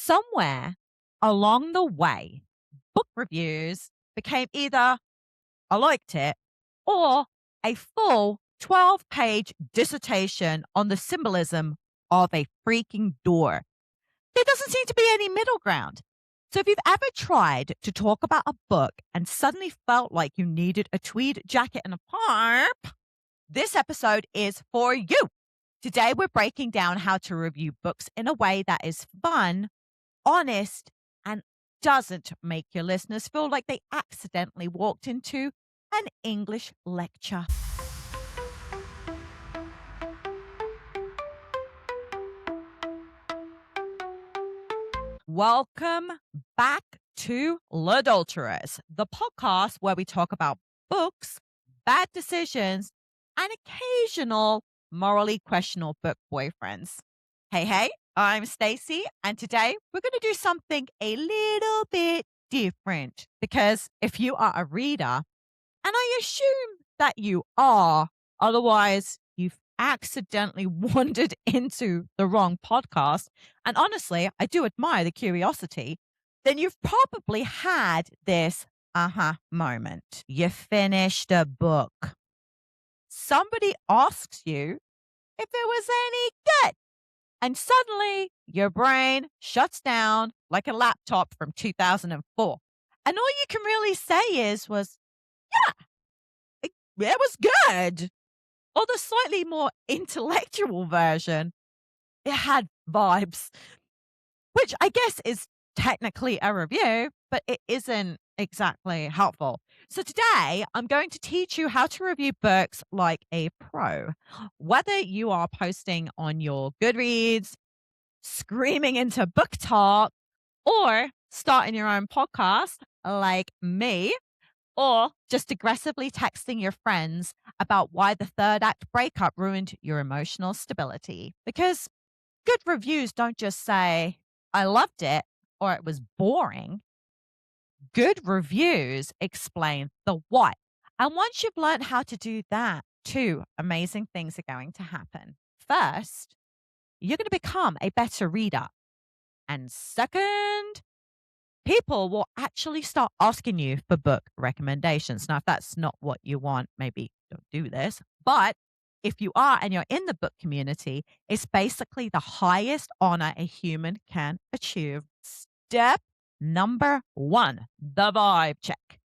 somewhere along the way, book reviews became either I liked it or a full 12-page dissertation on the symbolism of a freaking door. There doesn't seem to be any middle ground. So if you've ever tried to talk about a book and suddenly felt like you needed a tweed jacket and a pipe, this episode is for you. Today, we're breaking down how to review books in a way that is fun, honest, and doesn't make your listeners feel like they accidentally walked into an English lecture. Welcome back to Litdulterous, the podcast where we talk about books, bad decisions, and occasional morally questionable book boyfriends. Hey, I'm Stacey, and today we're going to do something a little bit different because if you are a reader, and I assume that you are, otherwise you've accidentally wandered into the wrong podcast, and honestly, I do admire the curiosity, then you've probably had this moment. You finished a book. Somebody asks you if it was any good. And suddenly your brain shuts down like a laptop from 2004. And all you can really say was, yeah, it was good. Or the slightly more intellectual version, it had vibes, which I guess is technically a review, but it isn't exactly helpful. So today I'm going to teach you how to review books like a pro. Whether you are posting on your Goodreads, screaming into BookTok, or starting your own podcast like me, or just aggressively texting your friends about why the third act breakup ruined your emotional stability. Because good reviews don't just say, I loved it or it was boring. Good reviews explain the what. And once you've learned how to do that, two amazing things are going to happen. First, you're going to become a better reader. And second, people will actually start asking you for book recommendations. Now, if that's not what you want, maybe don't do this. But if you are and you're in the book community, it's basically the highest honor a human can achieve. Step number 1, the vibe check.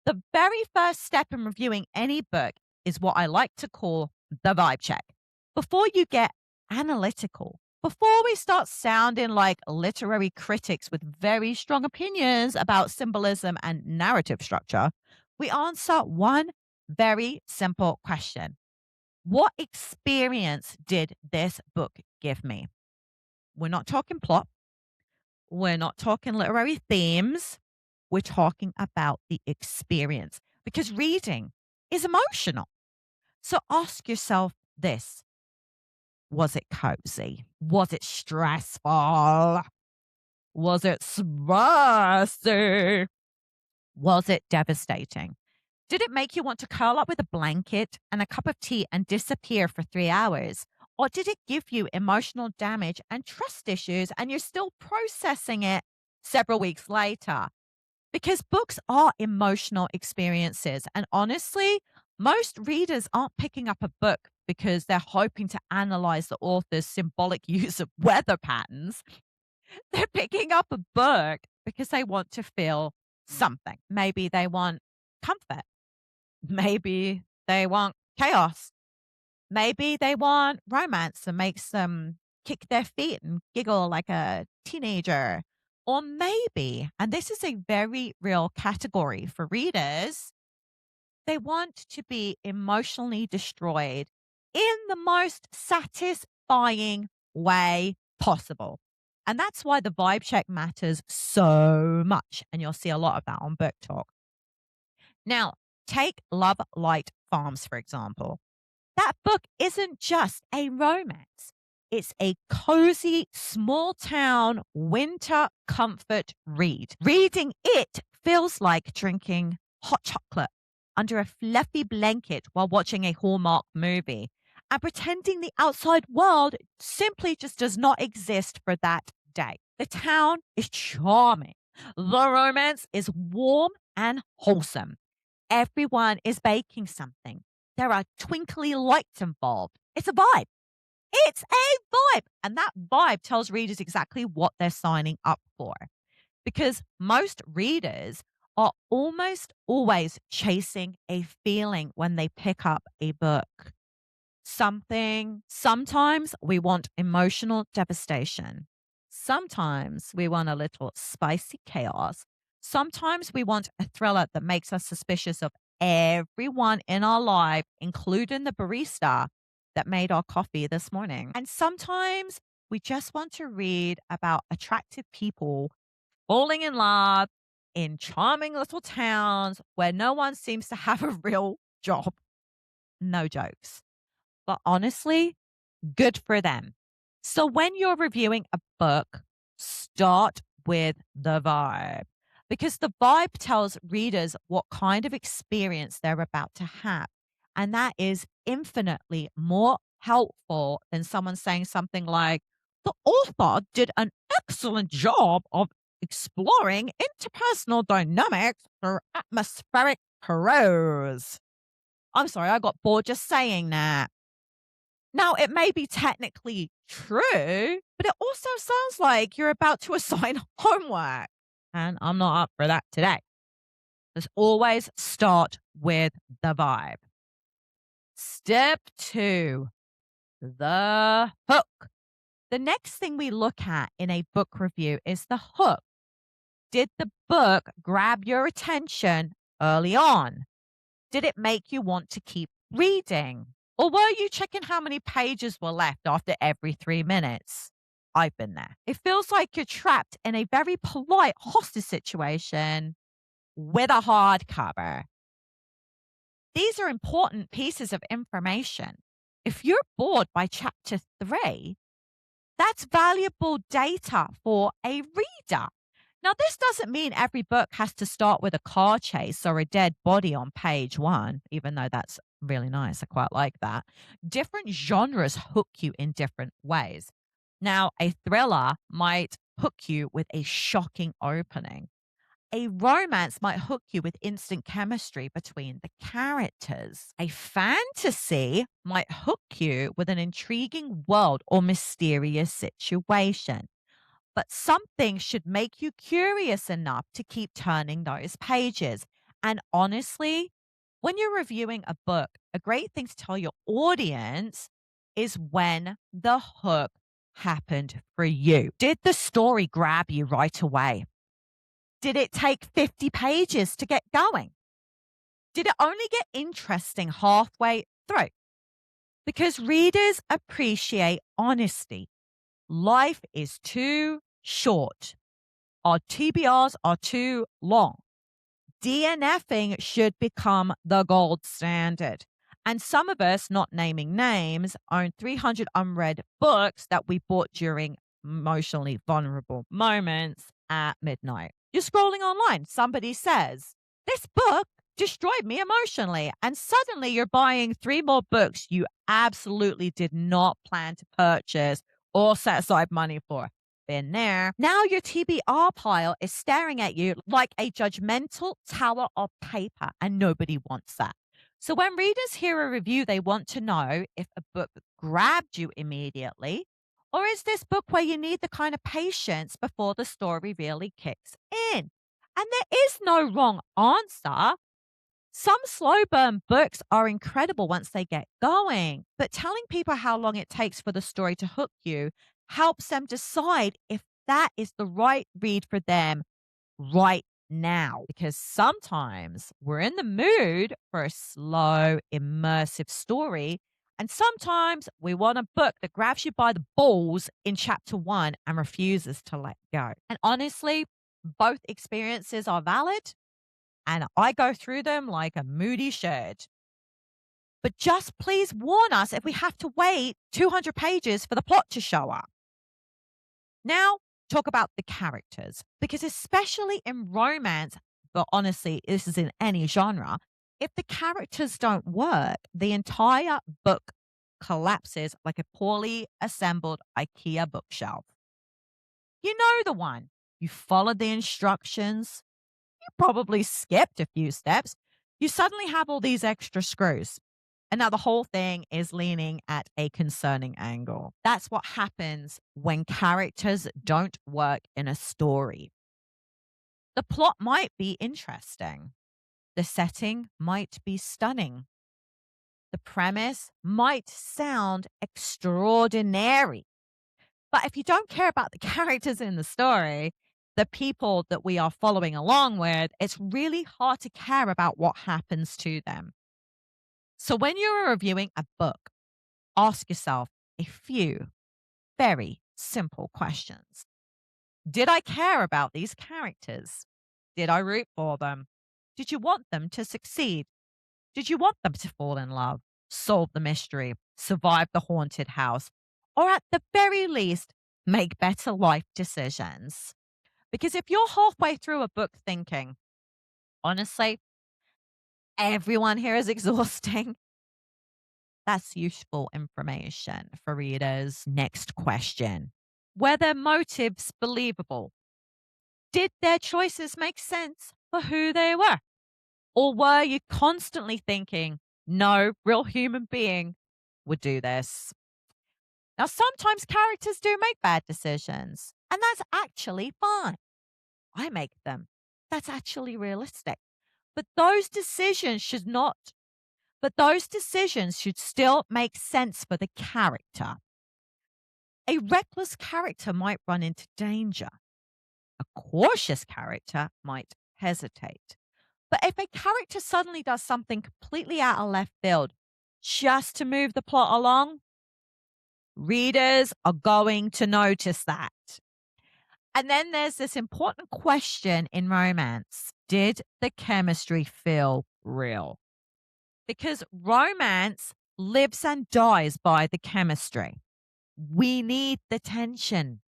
The very first step in reviewing any book is what I like to call the vibe check. Before you get analytical, before we start sounding like literary critics with very strong opinions about symbolism and narrative structure, we answer one very simple question. What experience did this book give me? We're not talking plot. We're not talking literary themes. We're talking about the experience because reading is emotional. So ask yourself this. Was it cozy? Was it stressful? Was it spicy? Was it devastating? Did it make you want to curl up with a blanket and a cup of tea and disappear for 3 hours? Or did it give you emotional damage and trust issues and you're still processing it several weeks later? Because books are emotional experiences. And honestly, most readers aren't picking up a book because they're hoping to analyze the author's symbolic use of weather patterns. They're picking up a book because they want to feel something. Maybe they want comfort. Maybe they want chaos. Maybe they want romance that makes them kick their feet and giggle like a teenager. Or maybe, and this is a very real category for readers, they want to be emotionally destroyed in the most satisfying way possible. And that's why the vibe check matters so much. And you'll see a lot of that on BookTok. Now, take Love Light Farms, for example. That book isn't just a romance. It's a cozy, small town winter comfort read. Reading it feels like drinking hot chocolate under a fluffy blanket while watching a Hallmark movie and pretending the outside world simply just does not exist for that day. The town is charming. The romance is warm and wholesome. Everyone is baking something. There are twinkly lights involved. It's a vibe. It's a vibe. And that vibe tells readers exactly what they're signing up for. Because most readers are almost always chasing a feeling when they pick up a book. Sometimes we want emotional devastation. Sometimes we want a little spicy chaos. Sometimes we want a thriller that makes us suspicious of everyone in our life, including the barista that made our coffee this morning. And sometimes we just want to read about attractive people falling in love in charming little towns where no one seems to have a real job. No jokes. But honestly, good for them. So when you're reviewing a book, start with the vibe because the vibe tells readers what kind of experience they're about to have. And that is infinitely more helpful than someone saying something like, the author did an excellent job of exploring interpersonal dynamics through atmospheric prose. I'm sorry, I got bored just saying that. Now, it may be technically true, but it also sounds like you're about to assign homework. And I'm not up for that today. Let's always start with the vibe. Step 2, the hook. The next thing we look at in a book review is the hook. Did the book grab your attention early on? Did it make you want to keep reading? Or were you checking how many pages were left after every 3 minutes? I've been there. It feels like you're trapped in a very polite hostage situation with a hardcover. These are important pieces of information. If you're bored by chapter 3, that's valuable data for a reader. Now, this doesn't mean every book has to start with a car chase or a dead body on page 1, even though that's really nice. I quite like that. Different genres hook you in different ways. Now, a thriller might hook you with a shocking opening. A romance might hook you with instant chemistry between the characters. A fantasy might hook you with an intriguing world or mysterious situation. But something should make you curious enough to keep turning those pages. And honestly, when you're reviewing a book, a great thing to tell your audience is when the hook happened for you. Did the story grab you right away? Did it take 50 pages to get going? Did it only get interesting halfway through? Because readers appreciate honesty. Life is too short. Our TBRs are too long. DNFing should become the gold standard. And some of us, not naming names, own 300 unread books that we bought during emotionally vulnerable moments at midnight. You're scrolling online. Somebody says, this book destroyed me emotionally. And suddenly you're buying 3 more books you absolutely did not plan to purchase or set aside money for. Been there. Now your TBR pile is staring at you like a judgmental tower of paper, and nobody wants that. So when readers hear a review, they want to know if a book grabbed you immediately, or is this book where you need the kind of patience before the story really kicks in? And there is no wrong answer. Some slow burn books are incredible once they get going, but telling people how long it takes for the story to hook you helps them decide if that is the right read for them right now. Because sometimes we're in the mood for a slow, immersive story. And sometimes we want a book that grabs you by the balls in chapter 1 and refuses to let go. And honestly, both experiences are valid. And I go through them like a moody shade. But just please warn us if we have to wait 200 pages for the plot to show up. Now, talk about the characters, because especially in romance, but honestly, this is in any genre, if the characters don't work, the entire book collapses like a poorly assembled IKEA bookshelf. You know the one. You followed the instructions. You probably skipped a few steps. You suddenly have all these extra screws. And now the whole thing is leaning at a concerning angle. That's what happens when characters don't work in a story. The plot might be interesting. The setting might be stunning. The premise might sound extraordinary. But if you don't care about the characters in the story, the people that we are following along with, it's really hard to care about what happens to them. So when you're reviewing a book, ask yourself a few very simple questions. Did I care about these characters? Did I root for them? Did you want them to succeed? Did you want them to fall in love, solve the mystery, survive the haunted house, or at the very least, make better life decisions? Because if you're halfway through a book thinking, honestly, everyone here is exhausting, that's useful information for readers. Next question. Were their motives believable? Did their choices make sense for who they were? Or were you constantly thinking, no real human being would do this? Now, sometimes characters do make bad decisions, and that's actually fine. I make them. That's actually realistic. But those decisions should not, but those decisions should still make sense for the character. A reckless character might run into danger. A cautious character might hesitate. But if a character suddenly does something completely out of left field just to move the plot along, readers are going to notice that. And then there's this important question in romance. Did the chemistry feel real? Because romance lives and dies by the chemistry. We need the tension.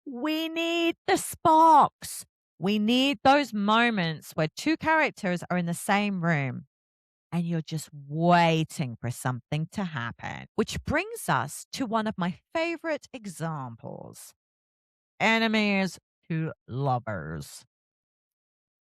We need the sparks. We need those moments where two characters are in the same room and you're just waiting for something to happen. Which brings us to one of my favorite examples: enemies to lovers.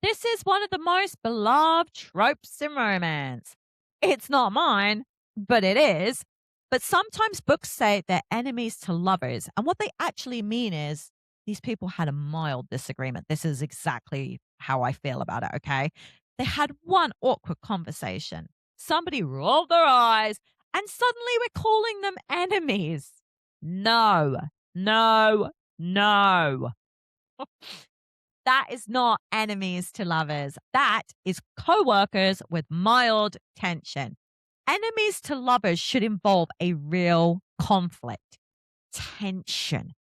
This is one of the most beloved tropes in romance. It's not mine, but it is. But sometimes books say they're enemies to lovers. And what they actually mean is these people had a mild disagreement. This is exactly how I feel about it, okay? They had one awkward conversation. Somebody rolled their eyes, and suddenly we're calling them enemies. No, no, no. That is not enemies to lovers. That is co-workers with mild tension. Enemies to lovers should involve a real conflict, tension,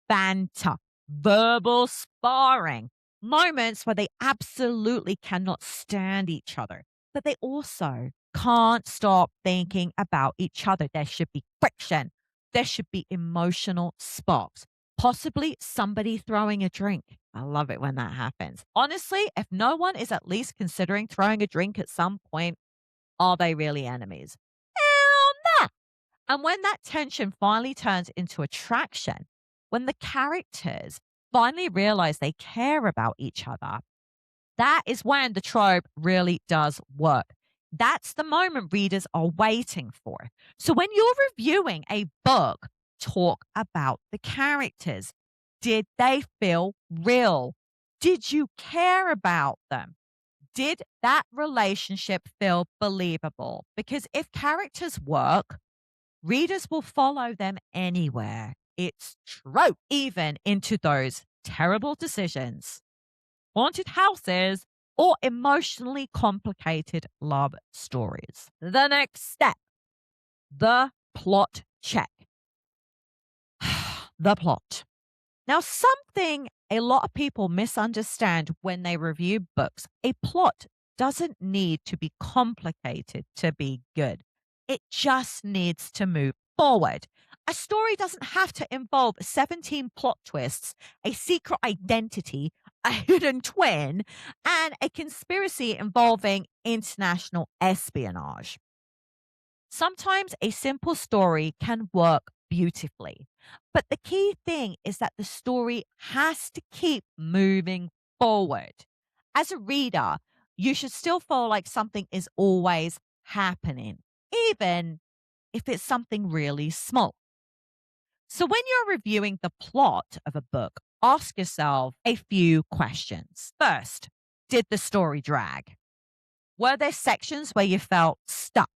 banter, verbal sparring, moments where they absolutely cannot stand each other, but they also can't stop thinking about each other. There should be friction. There should be emotional sparks, possibly somebody throwing a drink. I love it when that happens. Honestly, if no one is at least considering throwing a drink at some point, are they really enemies? Hell no. And when that tension finally turns into attraction, when the characters finally realize they care about each other, that is when the trope really does work. That's the moment readers are waiting for. So when you're reviewing a book, talk about the characters. Did they feel real? Did you care about them? Did that relationship feel believable? Because if characters work, readers will follow them anywhere. It's true, even into those terrible decisions, haunted houses, or emotionally complicated love stories. The next step: the plot check. The plot. Now, something a lot of people misunderstand when they review books: a plot doesn't need to be complicated to be good. It just needs to move forward. A story doesn't have to involve 17 plot twists, a secret identity, a hidden twin, and a conspiracy involving international espionage. Sometimes a simple story can work beautifully. But the key thing is that the story has to keep moving forward. As a reader, you should still feel like something is always happening, even if it's something really small. So, when you're reviewing the plot of a book, ask yourself a few questions. First, did the story drag? Were there sections where you felt stuck?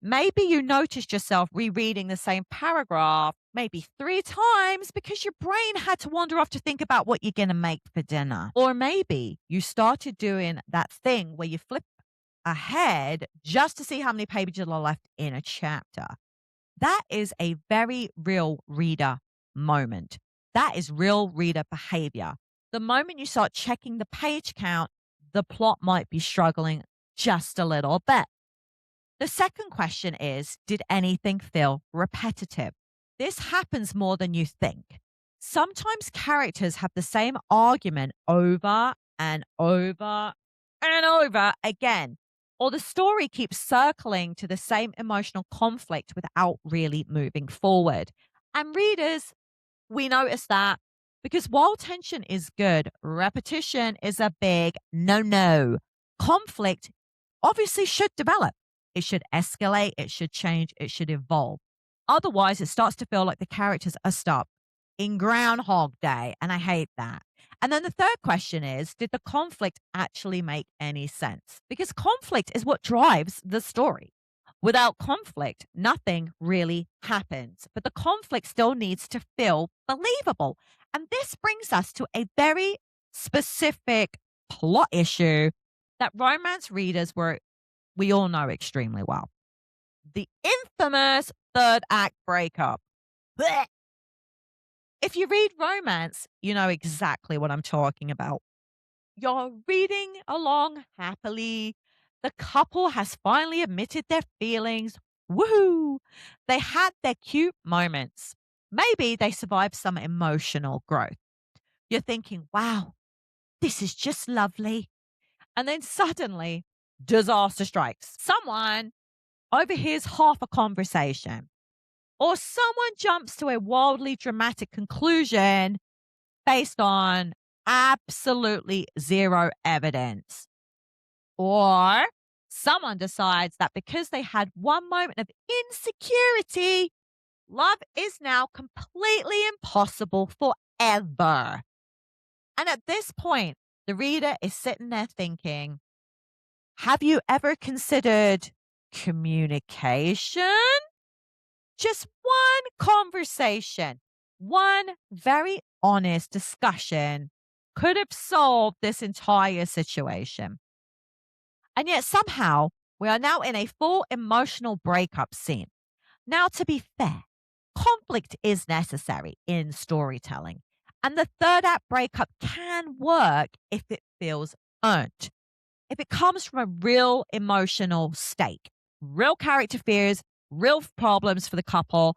Maybe you noticed yourself rereading the same paragraph maybe 3 times because your brain had to wander off to think about what you're going to make for dinner. Or maybe you started doing that thing where you flip ahead just to see how many pages are left in a chapter. That is a very real reader moment. That is real reader behavior. The moment you start checking the page count, the plot might be struggling just a little bit. The second question is, did anything feel repetitive? This happens more than you think. Sometimes characters have the same argument over and over and over again, or the story keeps circling to the same emotional conflict without really moving forward. And readers, we notice that because while tension is good, repetition is a big no. Conflict obviously should develop. It should escalate, it should change, it should evolve. Otherwise, it starts to feel like the characters are stuck in Groundhog Day, and I hate that. And then the third question is, did the conflict actually make any sense? Because conflict is what drives the story. Without conflict, nothing really happens, but the conflict still needs to feel believable. And this brings us to a very specific plot issue that romance readers we all know extremely well. The infamous third act breakup. Blech. If you read romance, you know exactly what I'm talking about. You're reading along happily. The couple has finally admitted their feelings. Woohoo! They had their cute moments. Maybe they survived some emotional growth. You're thinking, wow, this is just lovely. And then suddenly, disaster strikes. Someone overhears half a conversation, or someone jumps to a wildly dramatic conclusion based on absolutely zero evidence. Or someone decides that because they had one moment of insecurity, love is now completely impossible forever. And at this point, the reader is sitting there thinking, have you ever considered communication? Just one conversation, one very honest discussion could have solved this entire situation. And yet somehow we are now in a full emotional breakup scene. Now, to be fair, conflict is necessary in storytelling. And the third act breakup can work if it feels earned. If it comes from a real emotional stake, real character fears, real problems for the couple,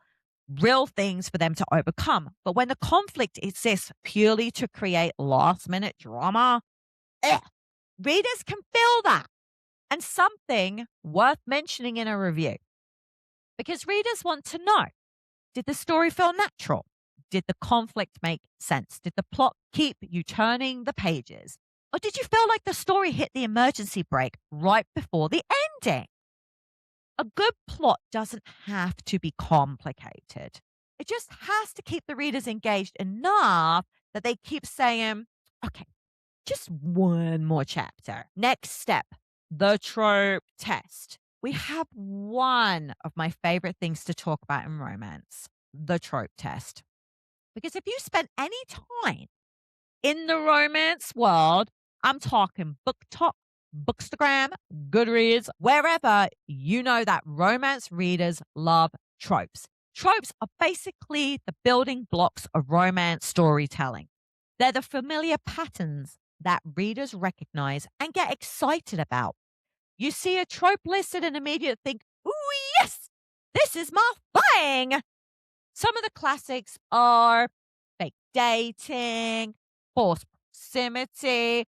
real things for them to overcome. But when the conflict exists purely to create last minute drama, readers can feel that. And something worth mentioning in a review. Because readers want to know, did the story feel natural? Did the conflict make sense? Did the plot keep you turning the pages? Or did you feel like the story hit the emergency brake right before the ending? A good plot doesn't have to be complicated. It just has to keep the readers engaged enough that they keep saying, okay, just one more chapter. Next step, the trope test. We have one of my favorite things to talk about in romance, the trope test. Because if you spend any time in the romance world, I'm talking BookTok, Bookstagram, Goodreads, wherever, you know that romance readers love tropes. Tropes are basically the building blocks of romance storytelling. They're the familiar patterns that readers recognize and get excited about. You see a trope listed and immediately think, ooh, yes, this is my thing. Some of the classics are fake dating, forced proximity,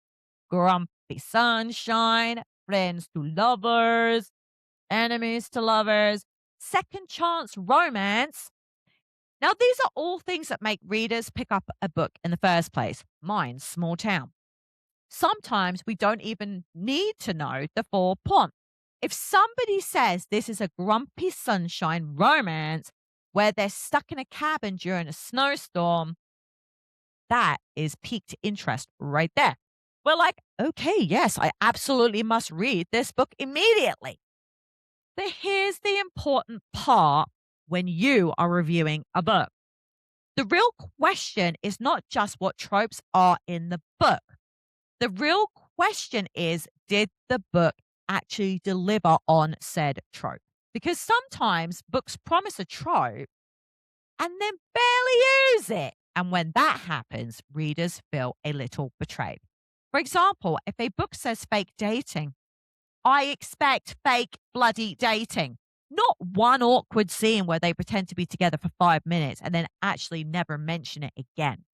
grumpy sunshine, friends to lovers, enemies to lovers, second chance romance, Now, these are all things that make readers pick up a book in the first place. Mine's small town. Sometimes we don't even need to know the full plot. If somebody says this is a grumpy sunshine romance where they're stuck in a cabin during a snowstorm, that is piqued interest right there. We're like, okay, yes, I absolutely must read this book immediately. But here's the important part when you are reviewing a book. The real question is not just what tropes are in the book. The real question is, did the book actually deliver on said trope? Because sometimes books promise a trope and then barely use it. And when that happens, readers feel a little betrayed. For example, if a book says fake dating, I expect fake bloody dating. Not one awkward scene where they pretend to be together for 5 minutes and then actually never mention it again.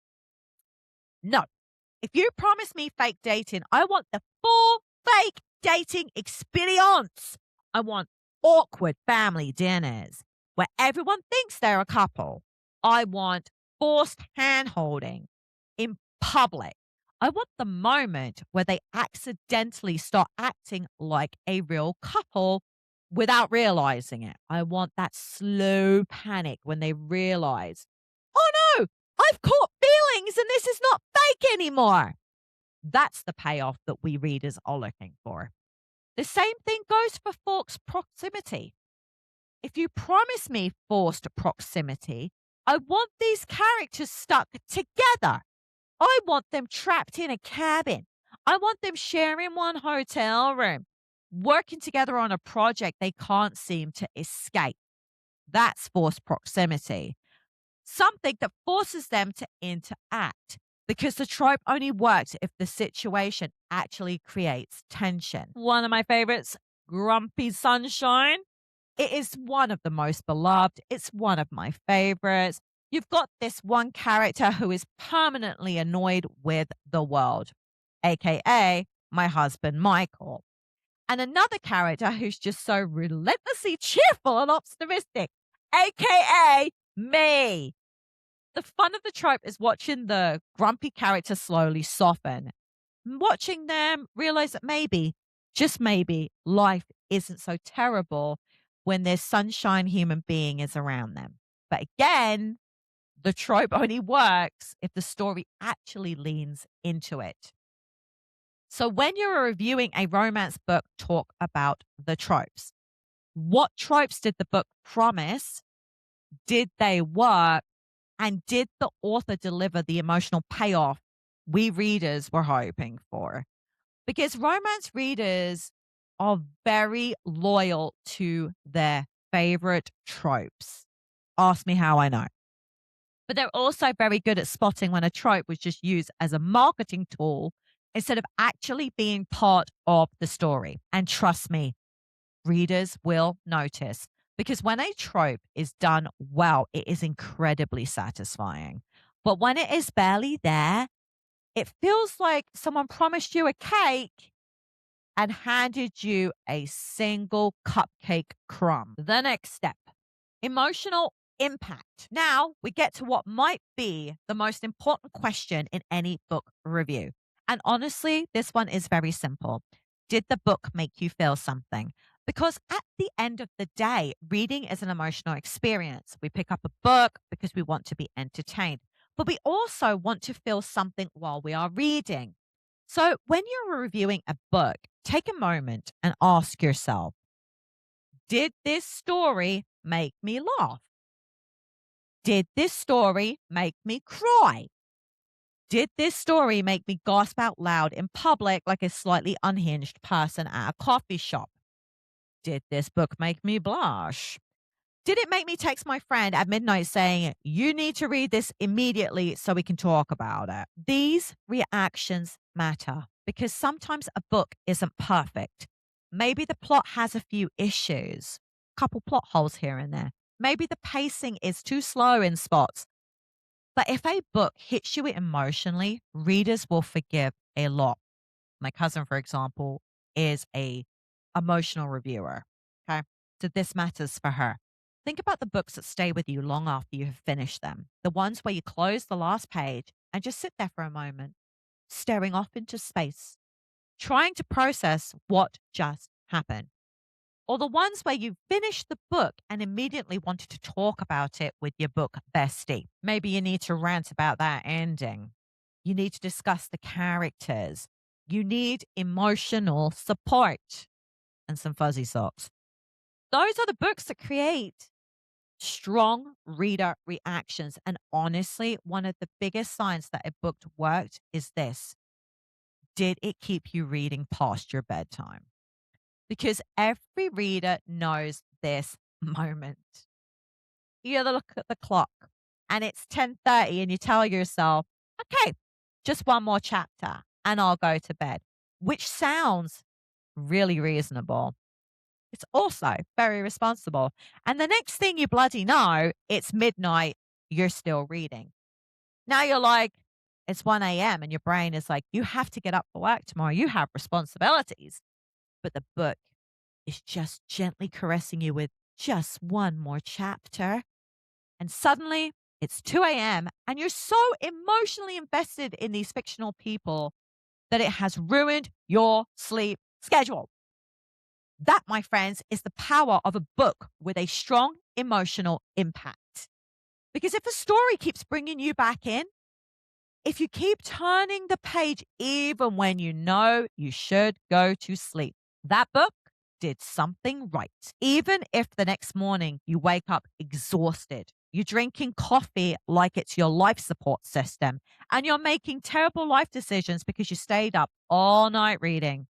No. If you promise me fake dating, I want the full fake dating experience. I want awkward family dinners where everyone thinks they're a couple. I want forced hand holding in public. I want the moment where they accidentally start acting like a real couple without realizing it. I want that slow panic when they realize, oh no, I've caught feelings and this is not fake anymore. That's the payoff that we readers are looking for. The same thing goes for forced proximity. If you promise me forced proximity, I want these characters stuck together. I want them trapped in a cabin. I want them sharing one hotel room, working together on a project they can't seem to escape. That's forced proximity. Something that forces them to interact, because the trope only works if the situation actually creates tension. One of my favorites, Grumpy Sunshine. It is one of the most beloved. It's one of my favorites. You've got this one character who is permanently annoyed with the world, aka my husband, Michael. And another character who's just so relentlessly cheerful and optimistic, aka me. The fun of the trope is watching the grumpy character slowly soften, watching them realize that maybe, just maybe, life isn't so terrible when their sunshine human being is around them. But again, the trope only works if the story actually leans into it. So when you're reviewing a romance book, talk about the tropes. What tropes did the book promise? Did they work? And did the author deliver the emotional payoff we readers were hoping for? Because romance readers are very loyal to their favorite tropes. Ask me how I know. But they're also very good at spotting when a trope was just used as a marketing tool instead of actually being part of the story. And trust me, readers will notice, because when a trope is done well, it is incredibly satisfying. But when it is barely there, it feels like someone promised you a cake and handed you a single cupcake crumb. The next step, emotional impact. Now we get to what might be the most important question in any book review. And honestly, this one is very simple. Did the book make you feel something? Because at the end of the day, reading is an emotional experience. We pick up a book because we want to be entertained, but we also want to feel something while we are reading. So when you're reviewing a book, take a moment and ask yourself, did this story make me laugh? Did this story make me cry? Did this story make me gasp out loud in public like a slightly unhinged person at a coffee shop? Did this book make me blush? Did it make me text my friend at midnight saying, you need to read this immediately so we can talk about it? These reactions matter because sometimes a book isn't perfect. Maybe the plot has a few issues, couple plot holes here and there. Maybe the pacing is too slow in spots. But if a book hits you emotionally, readers will forgive a lot. My cousin, for example, is a emotional reviewer. Okay. So this matters for her. Think about the books that stay with you long after you have finished them, the ones where you close the last page and just sit there for a moment, staring off into space, trying to process what just happened. Or the ones where you finished the book and immediately wanted to talk about it with your book bestie. Maybe you need to rant about that ending. You need to discuss the characters. You need emotional support and some fuzzy socks. Those are the books that create strong reader reactions. And honestly, one of the biggest signs that a book worked is this: did it keep you reading past your bedtime? Because every reader knows this moment. You either look at the clock and it's 10:30 and you tell yourself, okay, just one more chapter and I'll go to bed, which sounds really reasonable. It's also very responsible. And the next thing you bloody know, it's midnight, you're still reading. Now you're like, it's 1 a.m. and your brain is like, you have to get up for work tomorrow. You have responsibilities. But the book is just gently caressing you with just one more chapter. And suddenly it's 2 a.m. and you're so emotionally invested in these fictional people that it has ruined your sleep schedule. That, my friends, is the power of a book with a strong emotional impact. Because if a story keeps bringing you back in, if you keep turning the page even when you know you should go to sleep, that book did something right. Even if the next morning you wake up exhausted, you're drinking coffee like it's your life support system, and you're making terrible life decisions because you stayed up all night reading.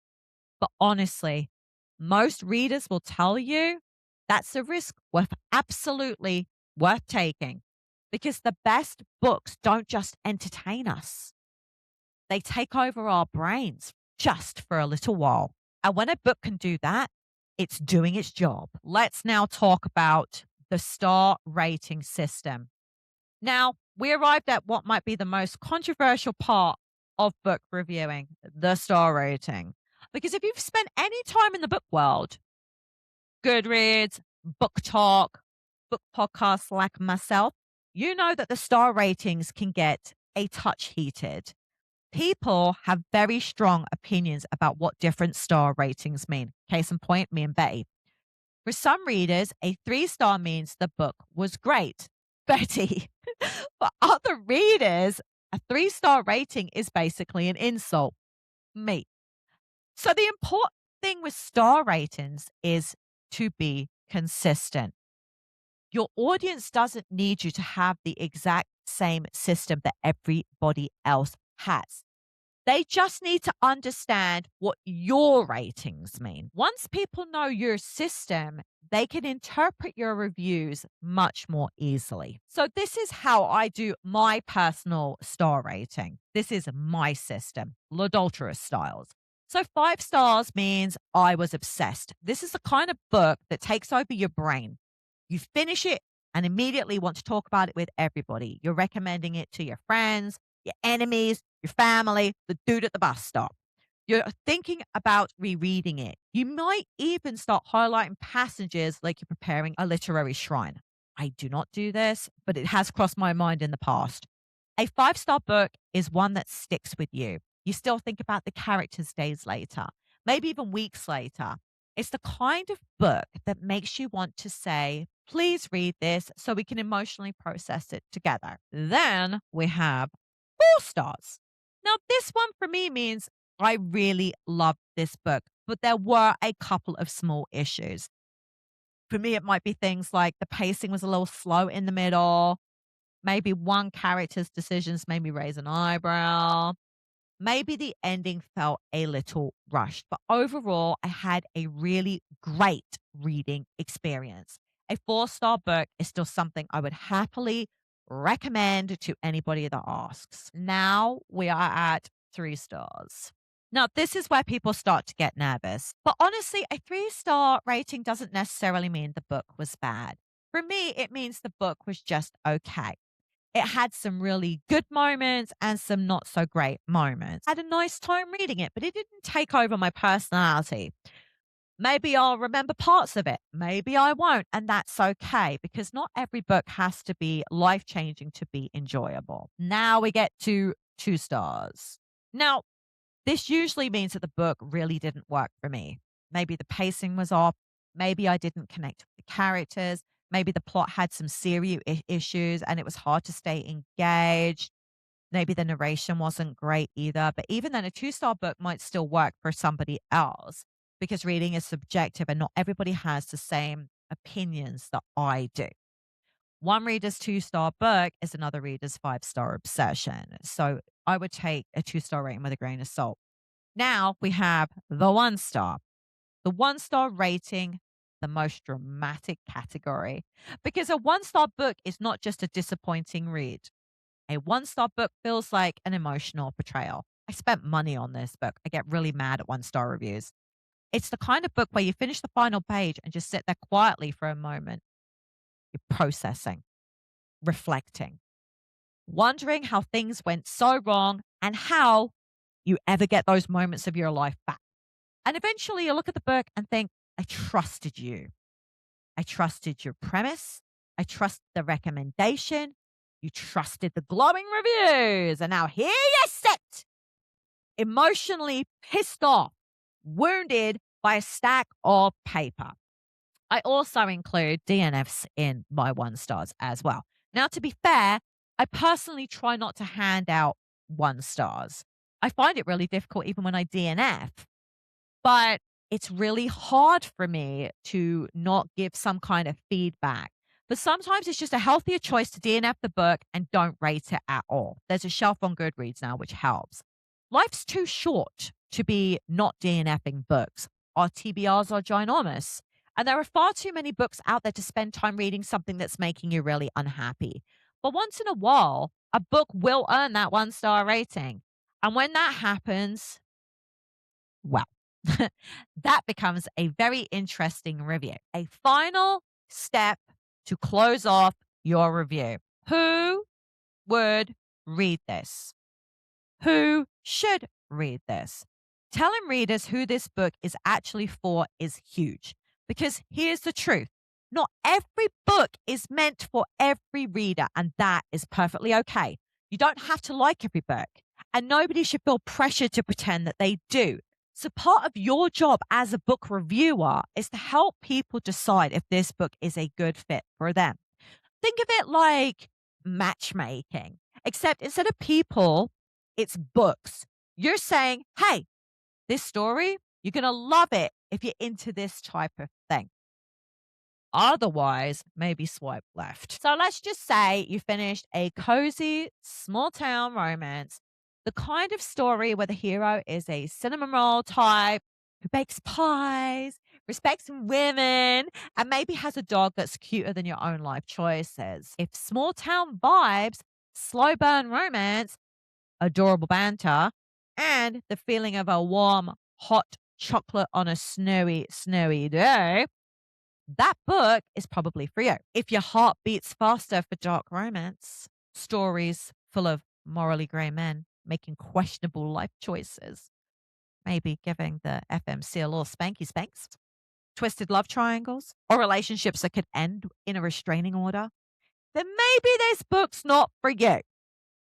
But honestly, most readers will tell you that's a risk absolutely worth taking, because the best books don't just entertain us. They take over our brains just for a little while. And when a book can do that, it's doing its job. Let's now talk about the star rating system. Now, we arrived at what might be the most controversial part of book reviewing, the star rating. Because if you've spent any time in the book world, Goodreads, BookTok, book podcasts like myself, you know that the star ratings can get a touch heated. People have very strong opinions about what different star ratings mean. Case in point, me and Betty. For some readers, a 3-star means the book was great. Betty. For other readers, a 3-star rating is basically an insult. Me. So the important thing with star ratings is to be consistent. Your audience doesn't need you to have the exact same system that everybody else has. They just need to understand what your ratings mean. Once people know your system, they can interpret your reviews much more easily. So this is how I do my personal star rating. This is my system, Litdulterous styles. So 5 stars means I was obsessed. This is the kind of book that takes over your brain. You finish it and immediately want to talk about it with everybody. You're recommending it to your friends, your enemies, your family, the dude at the bus stop. You're thinking about rereading it. You might even start highlighting passages like you're preparing a literary shrine. I do not do this, but it has crossed my mind in the past. A 5-star book is one that sticks with you. You still think about the characters days later, maybe even weeks later. It's the kind of book that makes you want to say, please read this so we can emotionally process it together. Then we have 4 stars. Now, this one for me means I really loved this book, but there were a couple of small issues. For me, it might be things like the pacing was a little slow in the middle. Maybe one character's decisions made me raise an eyebrow. Maybe the ending felt a little rushed, but overall, I had a really great reading experience. A 4-star book is still something I would happily recommend to anybody that asks. Now we are at 3 stars. Now, this is where people start to get nervous. But honestly, a 3-star rating doesn't necessarily mean the book was bad. For me, it means the book was just okay. It had some really good moments and some not so great moments. I had a nice time reading it, but it didn't take over my personality. Maybe I'll remember parts of it. Maybe I won't. And that's okay because not every book has to be life changing to be enjoyable. Now we get to 2 stars. Now, this usually means that the book really didn't work for me. Maybe the pacing was off. Maybe I didn't connect with the characters. Maybe the plot had some serious issues and it was hard to stay engaged. Maybe the narration wasn't great either. But even then, a 2 star book might still work for somebody else because reading is subjective and not everybody has the same opinions that I do. One reader's 2 star book is another reader's 5 star obsession. So I would take a 2 star rating with a grain of salt. Now we have the 1 star. The 1 star rating, the most dramatic category, because a 1 star book is not just a disappointing read. A 1 star book feels like an emotional betrayal. I spent money on this book. I get really mad at 1 star reviews. It's the kind of book where you finish the final page and just sit there quietly for a moment. You're processing, reflecting, wondering how things went so wrong and how you ever get those moments of your life back. And eventually you look at the book and think, I trusted you. I trusted your premise. I trusted the recommendation. You trusted the glowing reviews. And now here you sit, emotionally pissed off, wounded by a stack of paper. I also include DNFs in my 1 stars as well. Now, to be fair, I personally try not to hand out 1 stars. I find it really difficult even when I DNF, but it's really hard for me to not give some kind of feedback. But sometimes it's just a healthier choice to DNF the book and don't rate it at all. There's a shelf on Goodreads now, which helps. Life's too short to be not DNFing books. Our TBRs are ginormous. And there are far too many books out there to spend time reading something that's making you really unhappy. But once in a while, a book will earn that 1 star rating. And when that happens, well, that becomes a very interesting review. A final step to close off your review. Who would read this? Who should read this? Telling readers who this book is actually for is huge because here's the truth. Not every book is meant for every reader, and that is perfectly okay. You don't have to like every book, and nobody should feel pressured to pretend that they do. So part of your job as a book reviewer is to help people decide if this book is a good fit for them. Think of it like matchmaking, except instead of people, it's books. You're saying, hey, this story, you're going to love it if you're into this type of thing. Otherwise, maybe swipe left. So let's just say you finished a cozy, small town romance, the kind of story where the hero is a cinnamon roll type who bakes pies, respects women, and maybe has a dog that's cuter than your own life choices. If small town vibes, slow burn romance, adorable banter, and the feeling of a warm, hot chocolate on a snowy, snowy day, that book is probably for you. If your heart beats faster for dark romance, stories full of morally grey men making questionable life choices, maybe giving the FMC a little spanky spanks, twisted love triangles, or relationships that could end in a restraining order, then maybe this book's not for you.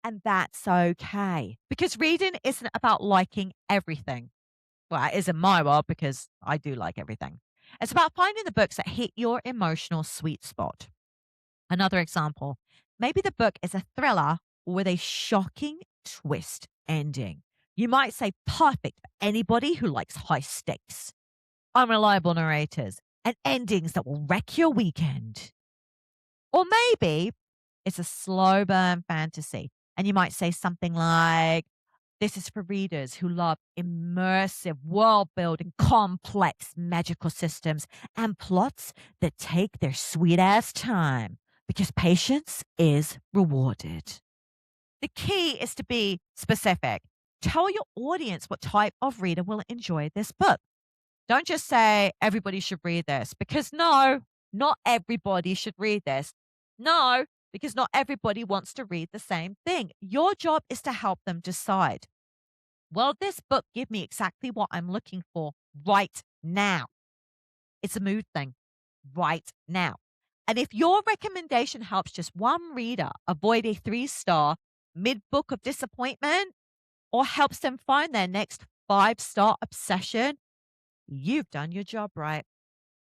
And that's okay because reading isn't about liking everything. Well, it is in my world because I do like everything. It's about finding the books that hit your emotional sweet spot. Another example, maybe the book is a thriller with a shocking twist ending. You might say perfect for anybody who likes high stakes, unreliable narrators, and endings that will wreck your weekend. Or maybe it's a slow burn fantasy, and you might say something like, this is for readers who love immersive world building, complex magical systems, and plots that take their sweet ass time because patience is rewarded. The key is to be specific. Tell your audience what type of reader will enjoy this book. Don't just say everybody should read this because no, not everybody should read this. No, because not everybody wants to read the same thing. Your job is to help them decide. Will this book give me exactly what I'm looking for right now? It's a mood thing right now. And if your recommendation helps just one reader avoid a 3-star mid book of disappointment or helps them find their next 5-star obsession, you've done your job right.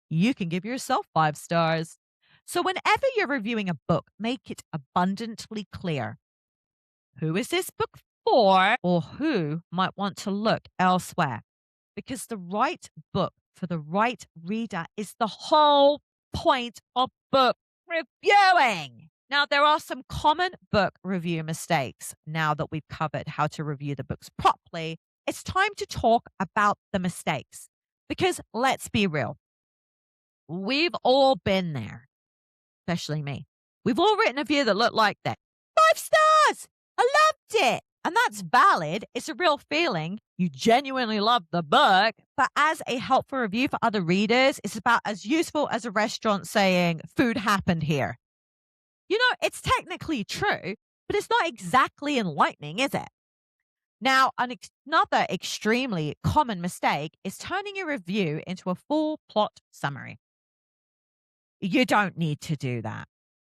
You can give yourself 5 stars. So, whenever you're reviewing a book, make it abundantly clear who is this book for or who might want to look elsewhere. Because the right book for the right reader is the whole point of book reviewing. Now, there are some common book review mistakes. Now that we've covered how to review the books properly, it's time to talk about the mistakes. Because let's be real, we've all been there, especially me. We've all written a review that looked like that. 5 stars! I loved it. And that's valid. It's a real feeling. You genuinely love the book. But as a helpful review for other readers, it's about as useful as a restaurant saying, food happened here. You know, it's technically true, but it's not exactly enlightening, is it? Now, another extremely common mistake is turning a review into a full plot summary. You don't need to do that.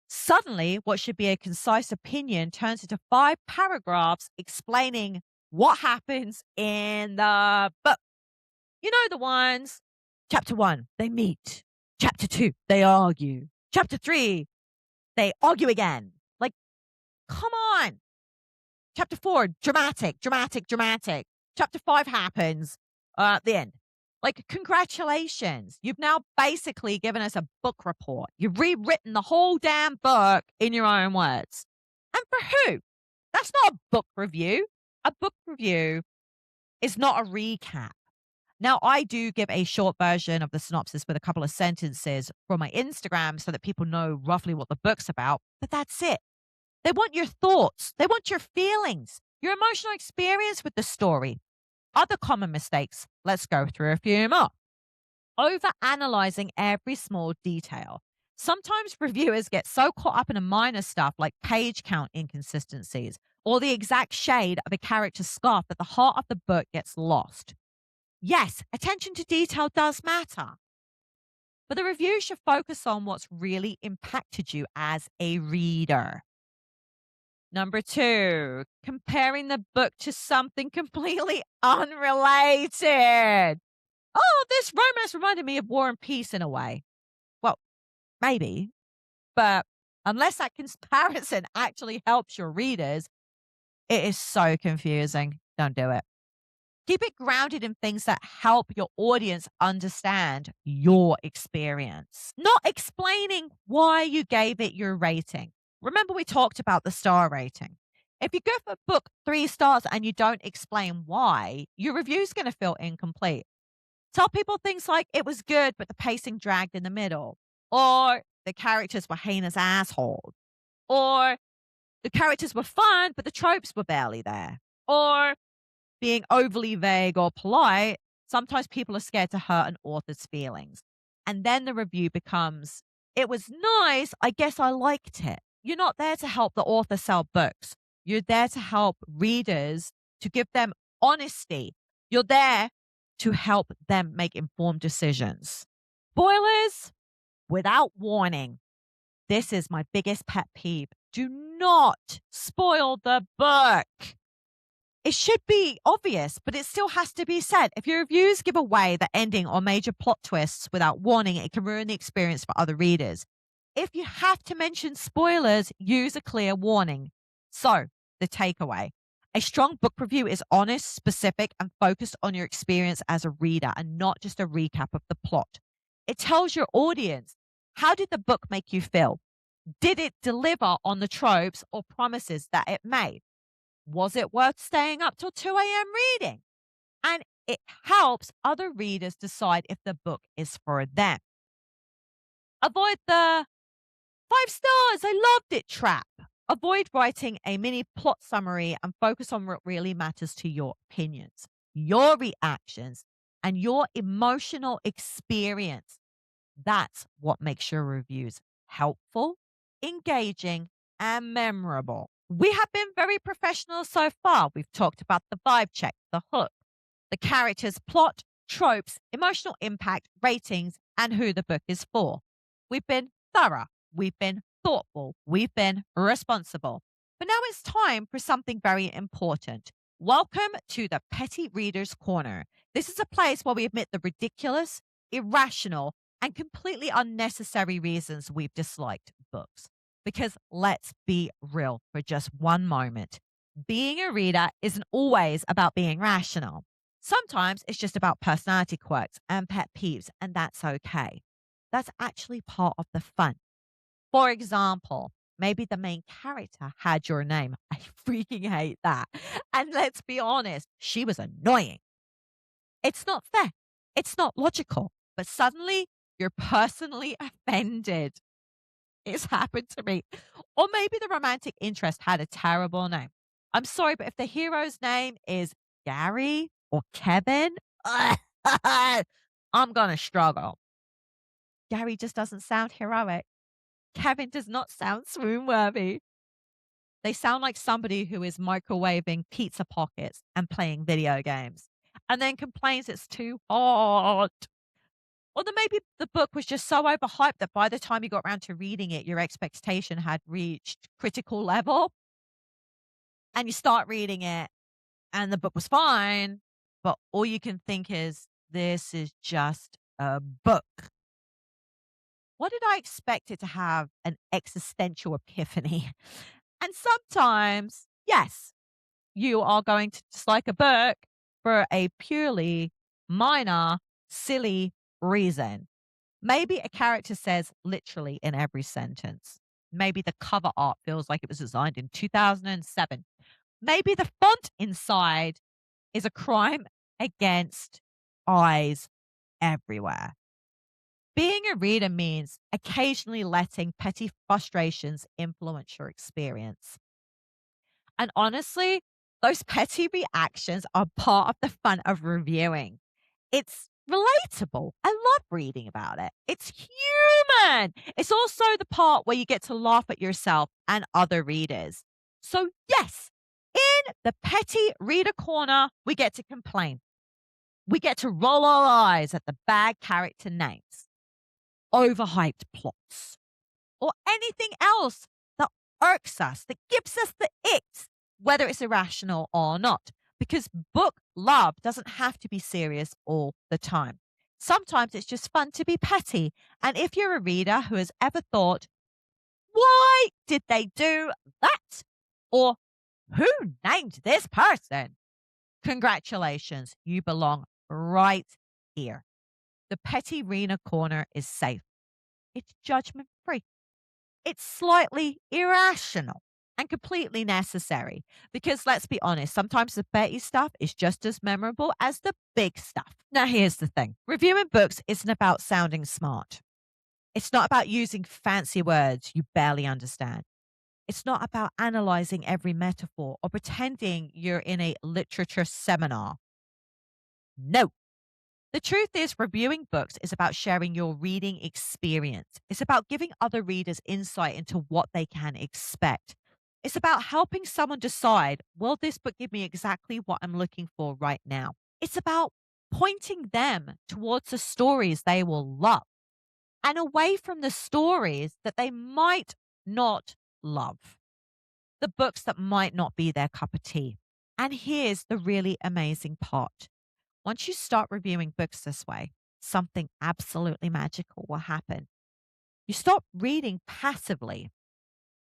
Suddenly, what should be a concise opinion turns into 5 paragraphs explaining what happens in the book. You know the ones. Chapter 1, they meet. Chapter 2, they argue. Chapter 3, they argue again. Like, come on. Chapter 4, dramatic, dramatic, dramatic. Chapter 5 happens. The end. Like, congratulations. You've now basically given us a book report. You've rewritten the whole damn book in your own words. And for who? That's not a book review. A book review is not a recap. Now, I do give a short version of the synopsis with a couple of sentences from my Instagram so that people know roughly what the book's about, but that's it. They want your thoughts. They want your feelings, your emotional experience with the story. Other common mistakes, let's go through a few more. Overanalyzing every small detail. Sometimes reviewers get so caught up in the minor stuff like page count inconsistencies or the exact shade of a character's scarf that the heart of the book gets lost. Yes, attention to detail does matter, but the review should focus on what's really impacted you as a reader. Number 2, comparing the book to something completely unrelated. Oh, this romance reminded me of War and Peace in a way. Well, maybe, but unless that comparison actually helps your readers, it is so confusing. Don't do it. Keep it grounded in things that help your audience understand your experience, not explaining why you gave it your rating. Remember, we talked about the star rating. If you give a book 3 stars and you don't explain why, your review is going to feel incomplete. Tell people things like, it was good, but the pacing dragged in the middle, or the characters were heinous assholes, or the characters were fun, but the tropes were barely there, or being overly vague or polite. Sometimes people are scared to hurt an author's feelings. And then the review becomes, it was nice, I guess I liked it. You're not there to help the author sell books. You're there to help readers, to give them honesty. You're there to help them make informed decisions. Spoilers without warning. This is my biggest pet peeve. Do not spoil the book. It should be obvious, but it still has to be said. If your reviews give away the ending or major plot twists without warning, it can ruin the experience for other readers. If you have to mention spoilers, use a clear warning. So, the takeaway. A strong book review is honest, specific, and focused on your experience as a reader and not just a recap of the plot. It tells your audience, how did the book make you feel? Did it deliver on the tropes or promises that it made? Was it worth staying up till 2 a.m. reading? And it helps other readers decide if the book is for them. Avoid the 5 stars, I loved it trap. Avoid writing a mini plot summary and focus on what really matters to your opinions, your reactions, and your emotional experience. That's what makes your reviews helpful, engaging, and memorable. We have been very professional so far. We've talked about the vibe check, the hook, the characters, plot, tropes, emotional impact, ratings, and who the book is for. We've been thorough, we've been thoughtful, we've been responsible. But now it's time for something very important. Welcome to the Petty Reader's Corner. This is a place where we admit the ridiculous, irrational, and completely unnecessary reasons we've disliked books. Because let's be real for just one moment. Being a reader isn't always about being rational. Sometimes it's just about personality quirks and pet peeves, and that's okay. That's actually part of the fun. For example, maybe the main character had your name. I freaking hate that. And let's be honest, she was annoying. It's not fair. It's not logical. But suddenly you're personally offended. It's happened to me. Or maybe the romantic interest had a terrible name. I'm sorry, but if the hero's name is Gary or Kevin, I'm going to struggle. Gary just doesn't sound heroic. Kevin does not sound swoon worthy. They sound like somebody who is microwaving pizza pockets and playing video games and then complains it's too hot. Or then maybe the book was just so overhyped that by the time you got around to reading it, your expectation had reached critical level. And you start reading it and the book was fine, but all you can think is, this is just a book. What did I expect it to have an existential epiphany? And sometimes, yes, you are going to dislike a book for a purely minor, silly reason. Maybe a character says literally in every sentence. Maybe the cover art feels like it was designed in 2007. Maybe the font inside is a crime against eyes everywhere. Being a reader means occasionally letting petty frustrations influence your experience. And honestly, those petty reactions are part of the fun of reviewing. It's relatable. I love reading about it. It's human. It's also the part where you get to laugh at yourself and other readers. So, yes, in the petty reader corner, we get to complain. We get to roll our eyes at the bad character names, overhyped plots, or anything else that irks us, that gives us the icks, whether it's irrational or not. Because book love doesn't have to be serious all the time. Sometimes it's just fun to be petty. And if you're a reader who has ever thought, why did they do that? Or who named this person? Congratulations, you belong right here. The Petty Reader Corner is safe. It's judgment free. It's slightly irrational and completely necessary because let's be honest, sometimes the petty stuff is just as memorable as the big stuff. Now, here's the thing. Reviewing books isn't about sounding smart. It's not about using fancy words you barely understand. It's not about analyzing every metaphor or pretending you're in a literature seminar. No. The truth is, reviewing books is about sharing your reading experience. It's about giving other readers insight into what they can expect. It's about helping someone decide, will this book give me exactly what I'm looking for right now? It's about pointing them towards the stories they will love and away from the stories that they might not love, the books that might not be their cup of tea. And here's the really amazing part. Once you start reviewing books this way, something absolutely magical will happen. You stop reading passively.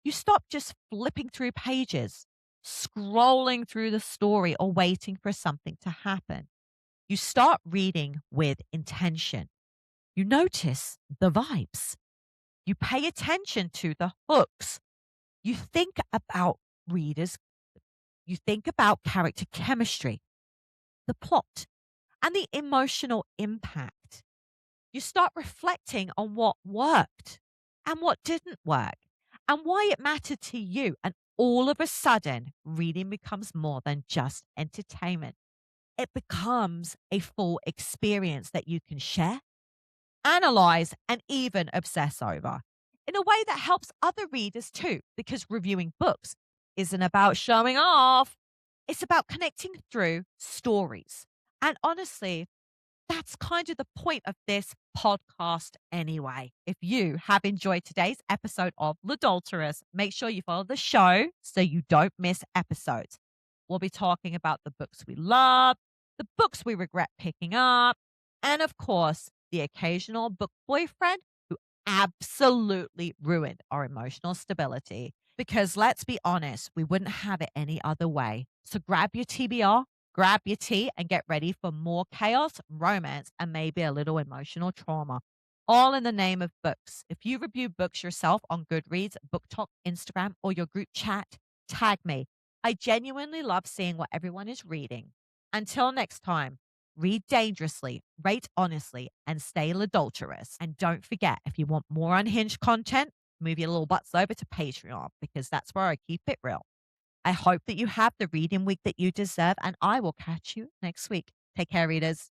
You stop just flipping through pages, scrolling through the story or waiting for something to happen. You start reading with intention. You notice the vibes. You pay attention to the hooks. You think about readers. You think about character chemistry, the plot, and the emotional impact. You start reflecting on what worked and what didn't work and why it mattered to you. And all of a sudden, reading becomes more than just entertainment. It becomes a full experience that you can share, analyze, and even obsess over in a way that helps other readers too, because reviewing books isn't about showing off. It's about connecting through stories. And honestly, That's kind of the point of this podcast anyway. If you have enjoyed today's episode of Litdulterous, make sure you follow the show so you don't miss episodes. We'll be talking about the books we love, the books we regret picking up, and of course, the occasional book boyfriend who absolutely ruined our emotional stability. Because let's be honest, we wouldn't have it any other way. So grab your TBR, grab your tea, and get ready for more chaos, romance, and maybe a little emotional trauma. All in the name of books. If you review books yourself on Goodreads, BookTok, Instagram, or your group chat, tag me. I genuinely love seeing what everyone is reading. Until next time, read dangerously, rate honestly, and stay adulterous. And don't forget, if you want more unhinged content, move your little butts over to Patreon because that's where I keep it real. I hope that you have the reading week that you deserve, and I will catch you next week. Take care, readers.